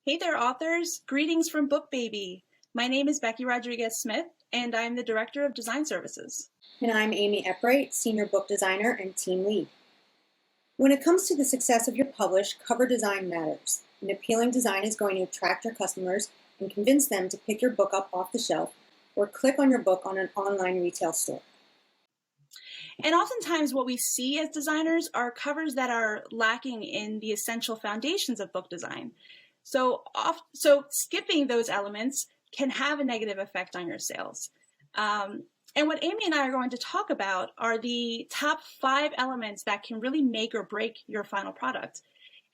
Hey there, authors. Greetings from BookBaby. My name is Becky Rodriguez-Smith, and I'm the Director of Design Services. And I'm Amy Epright, Senior Book Designer and Team Lead. When it comes to the success of your publish, cover design matters. An appealing design is going to attract your customers and convince them to pick your book up off the shelf or click on your book on an online retail store. And oftentimes what we see as designers are covers that are lacking in the essential foundations of book design. So skipping those elements can have a negative effect on your sales. And what Amy and I are going to talk about are the top 5 elements that can really make or break your final product.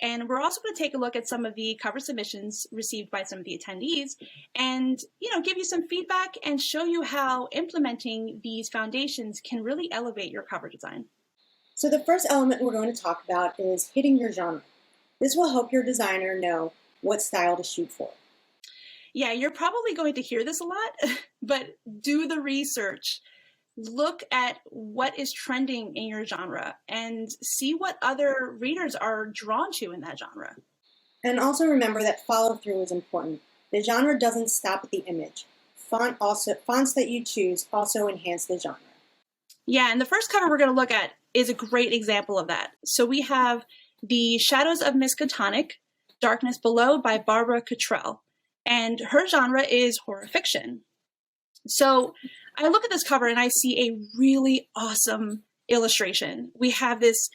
And we're also going to take a look at some of the cover submissions received by some of the attendees and, give you some feedback and show you how implementing these foundations can really elevate your cover design. So the first element we're going to talk about is hitting your genre. This will help your designer know what style to shoot for. Yeah, you're probably going to hear this a lot, but do the research. Look at what is trending in your genre and see what other readers are drawn to in that genre. And also remember that follow-through is important. The genre doesn't stop at the image. Fonts that you choose also enhance the genre. Yeah, and the first cover we're going to look at is a great example of that. So we have The Shadows of Miskatonic, Darkness Below by Barbara Catrell. And her genre is horror fiction. So I look at this cover and I see a really awesome illustration. We have this,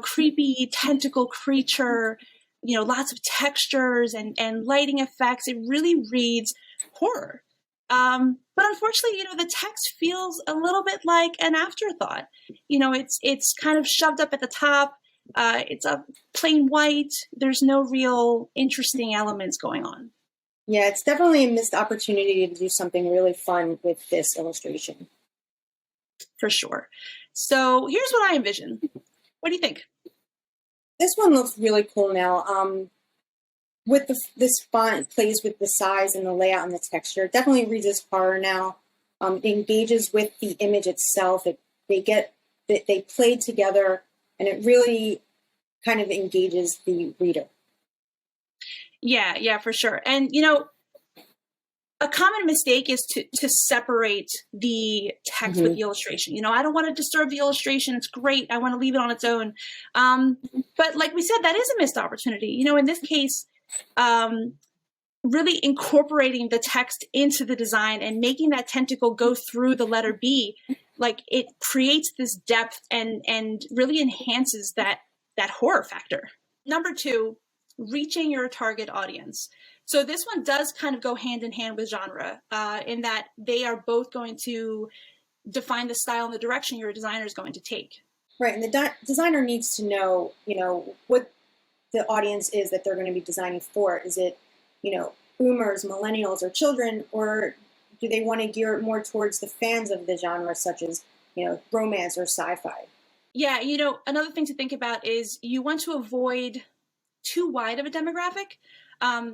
creepy tentacle creature, lots of textures and lighting effects. It really reads horror. But unfortunately, the text feels a little bit like an afterthought. It's kind of shoved up at the top. It's a plain white. There's no real interesting elements going on. Yeah, it's definitely a missed opportunity to do something really fun with this illustration. For sure. So here's what I envision. What do you think? This one looks really cool now. With this font plays with the size and the layout and the texture. It definitely reads as horror now. It engages with the image itself. They play together, and it really kind of engages the reader. Yeah, for sure. And, a common mistake is to separate the text with the illustration. I don't want to disturb the illustration. It's great. I want to leave it on its own. But like we said, that is a missed opportunity. In this case, really incorporating the text into the design and making that tentacle go through the letter B, like it creates this depth and really enhances that horror factor. Number 2, reaching your target audience. So this one does kind of go hand in hand with genre in that they are both going to define the style and the direction your designer is going to take. Right, and the designer needs to know, what the audience is that they're going to be designing for. Is it, boomers, millennials, or children, or do they want to gear it more towards the fans of the genre, such as, romance or sci-fi? Yeah, another thing to think about is you want to avoid too wide of a demographic.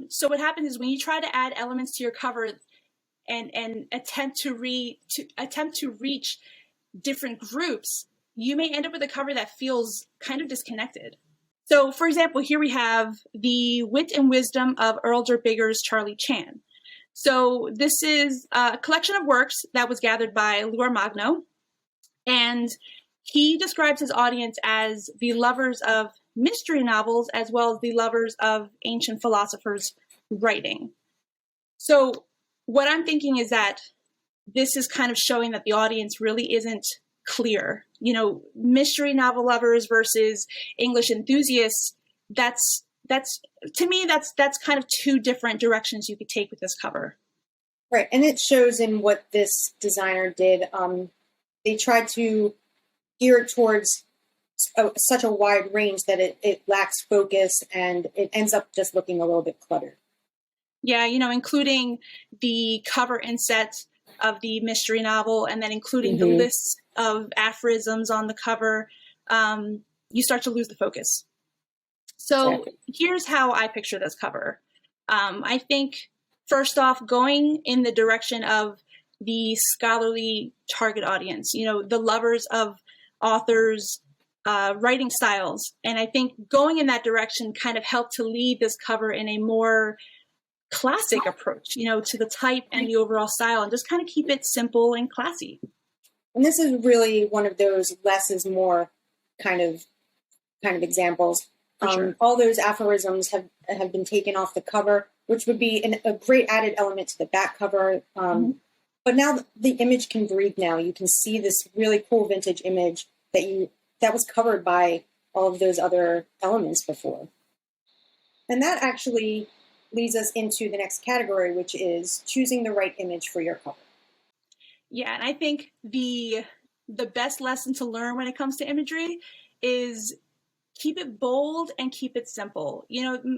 So what happens is when you try to add elements to your cover and attempt to reach different groups, you may end up with a cover that feels kind of disconnected. So, for example, here we have The Wit and Wisdom of Earl Derbigger's Charlie Chan. So this is a collection of works that was gathered by Luar Magno, and he describes his audience as the lovers of mystery novels as well as the lovers of ancient philosophers' writing. So what I'm thinking is that this is kind of showing that the audience really isn't clear. Mystery novel lovers versus English enthusiasts, that's to me, that's kind of 2 different directions you could take with this cover. Right, and it shows in what this designer did. They tried to gear it towards such a wide range that it lacks focus and it ends up just looking a little bit cluttered. Yeah, including the cover inset of the mystery novel and then including the lists of aphorisms on the cover, you start to lose the focus. So Here's how I picture this cover. I think, first off, going in the direction of the scholarly target audience, the lovers of authors' writing styles. And I think going in that direction kind of helped to lead this cover in a more classic approach, to the type and the overall style, and just kind of keep it simple and classy. And this is really one of those less is more kind of examples. Sure. All those aphorisms have been taken off the cover, which would be a great added element to the back cover. But now the image can breathe now. You can see this really cool vintage image that was covered by all of those other elements before. And that actually leads us into the next category, which is choosing the right image for your cover. Yeah, and I think the best lesson to learn when it comes to imagery is keep it bold and keep it simple.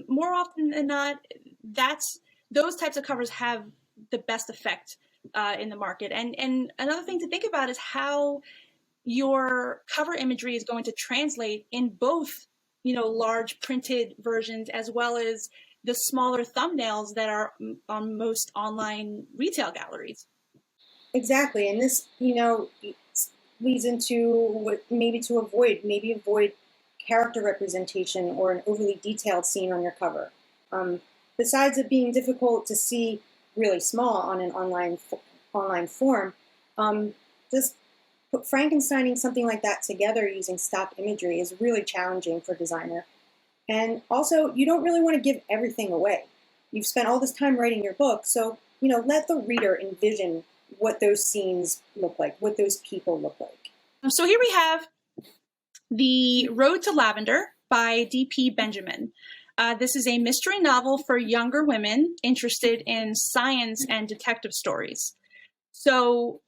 More often than not, those types of covers have the best effect in the market. And another thing to think about is how your cover imagery is going to translate in both, large printed versions as well as the smaller thumbnails that are on most online retail galleries. Exactly. And this, leads into what maybe avoid character representation or an overly detailed scene on your cover. Besides it being difficult to see really small on an online form, just Frankensteining something like that together using stock imagery is really challenging for a designer. And also, you don't really want to give everything away. You've spent all this time writing your book, so let the reader envision what those scenes look like, what those people look like. So here we have The Road to Lavender by D.P. Benjamin. This is a mystery novel for younger women interested in science and detective stories. So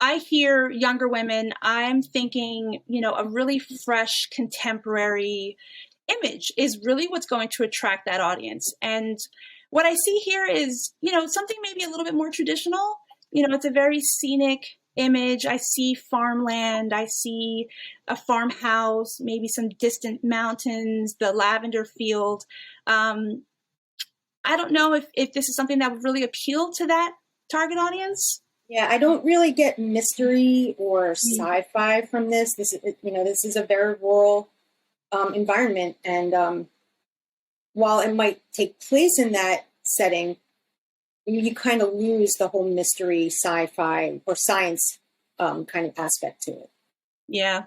I hear younger women, I'm thinking, a really fresh, contemporary image is really what's going to attract that audience. And what I see here is, something maybe a little bit more traditional. It's a very scenic image. I see farmland. I see a farmhouse, maybe some distant mountains, the lavender field. I don't know if this is something that would really appeal to that target audience. Yeah, I don't really get mystery or sci-fi from this. This is a very rural environment, and while it might take place in that setting, you kind of lose the whole mystery, sci-fi, or science kind of aspect to it. Yeah.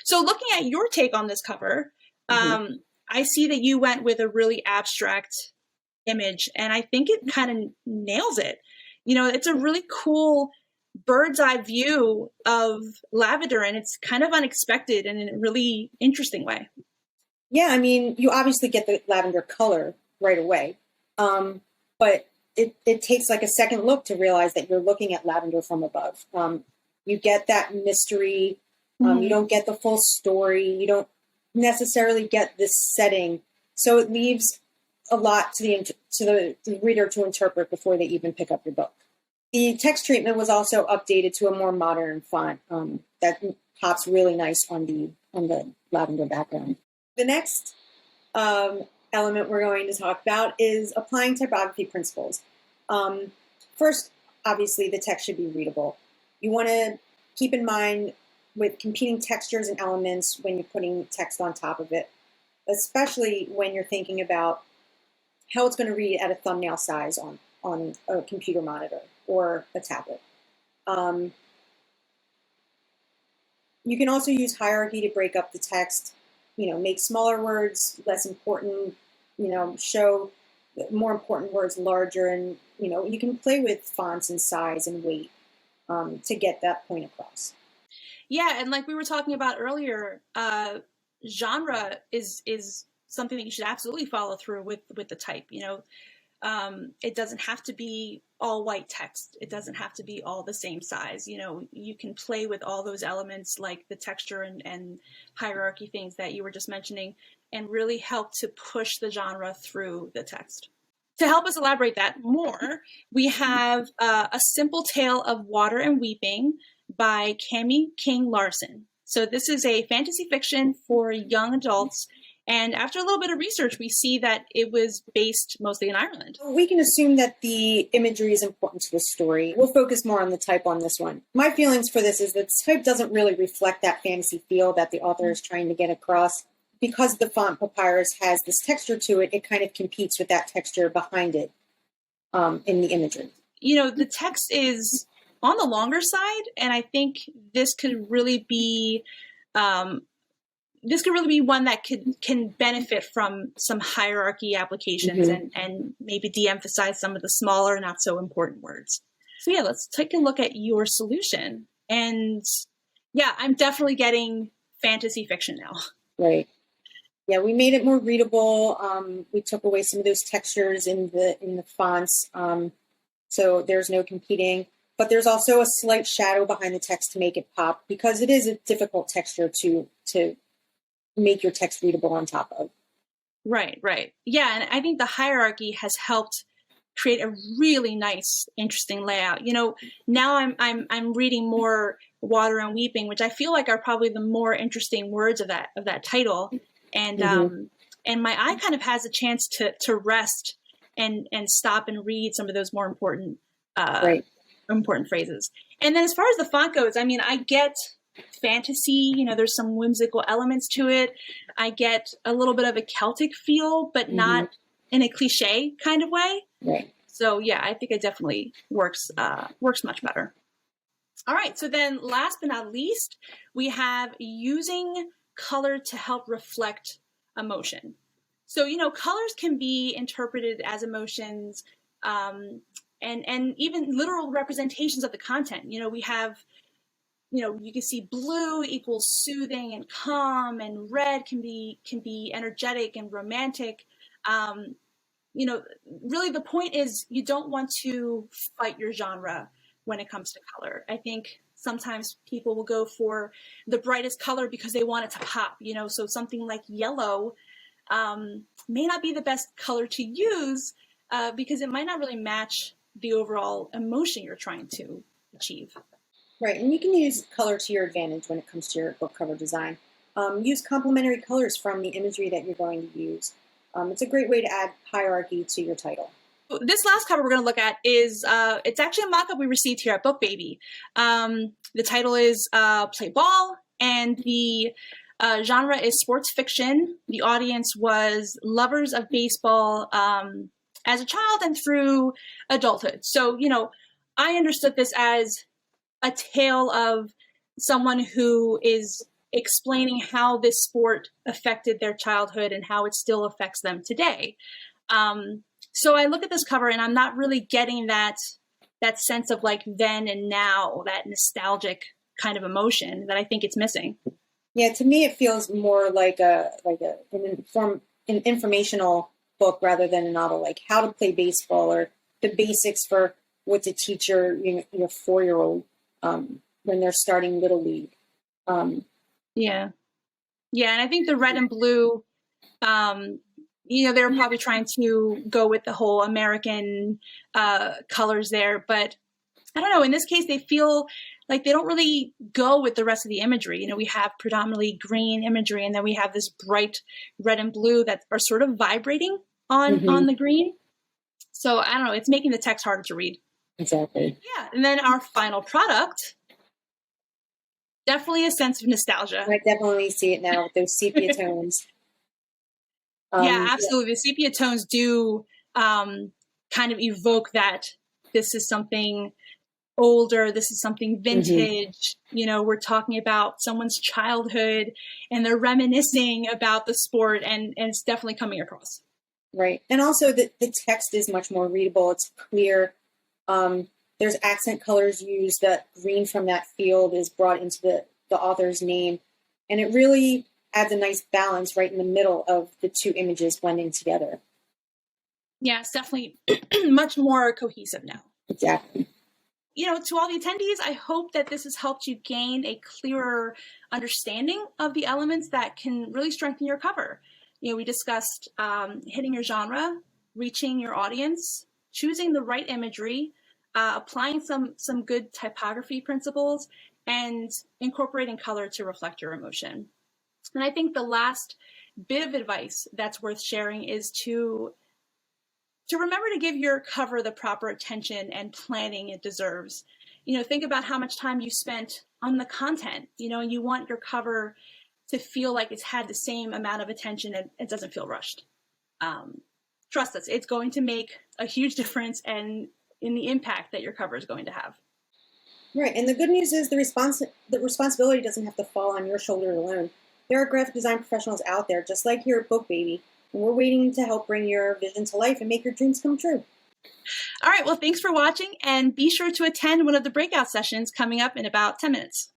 So looking at your take on this cover, I see that you went with a really abstract image, and I think it kind of nails it. It's a really cool bird's eye view of lavender, and it's kind of unexpected and in a really interesting way. Yeah, I mean, you obviously get the lavender color right away, but it takes like a second look to realize that you're looking at lavender from above. You get that mystery. You don't get the full story. You don't necessarily get this setting. So it leaves a lot to the reader to interpret before they even pick up your book. The text treatment was also updated to a more modern font that pops really nice on the lavender background. The next element we're going to talk about is applying typography principles. First, obviously, the text should be readable. You want to keep in mind with competing textures and elements when you're putting text on top of it, especially when you're thinking about how it's going to read at a thumbnail size on a computer monitor or a tablet. You can also use hierarchy to break up the text, make smaller words less important, show more important words larger, and, you can play with fonts and size and weight to get that point across. Yeah, and like we were talking about earlier, genre is something that you should absolutely follow through with the type. It doesn't have to be all white text. It doesn't have to be all the same size. You can play with all those elements like the texture and hierarchy things that you were just mentioning and really help to push the genre through the text. To help us elaborate that more, we have A Simple Tale of Water and Weeping by Cami King Larson. So this is a fantasy fiction for young adults. And after a little bit of research, we see that it was based mostly in Ireland. We can assume that the imagery is important to the story. We'll focus more on the type on this one. My feelings for this is that the type doesn't really reflect that fantasy feel that the author is trying to get across. Because the font Papyrus has this texture to it, it kind of competes with that texture behind it. in the imagery. The text is on the longer side, and I think this could really be one that can benefit from some hierarchy applications and maybe de-emphasize some of the smaller, not so important words. So yeah, let's take a look at your solution. And yeah, I'm definitely getting fantasy fiction now. Right. Yeah, we made it more readable. We took away some of those textures in the fonts, so there's no competing. But there's also a slight shadow behind the text to make it pop, because it is a difficult texture to make your text readable on top of. Right. Yeah, and I think the hierarchy has helped create a really nice, interesting layout. Now I'm reading more Water and Weeping, which I feel like are probably the more interesting words of that title. And and my eye kind of has a chance to rest and stop and read some of those more important important phrases. And then as far as the font goes, I mean, I get fantasy, there's some whimsical elements to it. I get a little bit of a Celtic feel, but not in a cliche kind of way. Right. So yeah, I think it definitely works much better. All right. So then last but not least, we have using color to help reflect emotion. So, colors can be interpreted as emotions, and even literal representations of the content. We have, you can see blue equals soothing and calm, and red can be energetic and romantic. Really the point is you don't want to fight your genre when it comes to color. I think sometimes people will go for the brightest color because they want it to pop, so something like yellow may not be the best color to use because it might not really match the overall emotion you're trying to achieve. Right, and you can use color to your advantage when it comes to your book cover design. Use complementary colors from the imagery that you're going to use. It's a great way to add hierarchy to your title. This last cover we're going to look at is, it's actually a mock-up we received here at BookBaby. The title is Play Ball, and the genre is sports fiction. The audience was lovers of baseball as a child and through adulthood. So, I understood this as a tale of someone who is explaining how this sport affected their childhood and how it still affects them today. So I look at this cover and I'm not really getting that sense of like then and now, that nostalgic kind of emotion that I think it's missing. Yeah, to me it feels more like an informational book rather than a novel, like how to play baseball or the basics for what to teach your 4-year-old when they're starting Little League. Yeah, and I think the red and blue, they were probably trying to go with the whole American colors there, but I don't know. In this case, they feel like they don't really go with the rest of the imagery. We have predominantly green imagery, and then we have this bright red and blue that are sort of vibrating on the green. So I don't know. It's making the text harder to read. Exactly. Yeah, and then our final product. Definitely a sense of nostalgia. I definitely see it now with those sepia tones. Yeah, absolutely. The sepia tones do kind of evoke that this is something older, this is something vintage. We're talking about someone's childhood and they're reminiscing about the sport, and it's definitely coming across. Right. And also the text is much more readable. It's clear. There's accent colors used. That green from that field is brought into the author's name. And it really adds a nice balance right in the middle of the two images blending together. Yeah, it's definitely much more cohesive now. Exactly. To all the attendees, I hope that this has helped you gain a clearer understanding of the elements that can really strengthen your cover. We discussed hitting your genre, reaching your audience, choosing the right imagery, applying some good typography principles, and incorporating color to reflect your emotion. And I think the last bit of advice that's worth sharing is to remember to give your cover the proper attention and planning it deserves. Think about how much time you spent on the content. You want your cover to feel like it's had the same amount of attention and it doesn't feel rushed. trust us, it's going to make a huge difference and in the impact that your cover is going to have. Right, and the good news is the responsibility doesn't have to fall on your shoulders alone. There are graphic design professionals out there, just like here at BookBaby, and we're waiting to help bring your vision to life and make your dreams come true. All right, well, thanks for watching, and be sure to attend one of the breakout sessions coming up in about 10 minutes.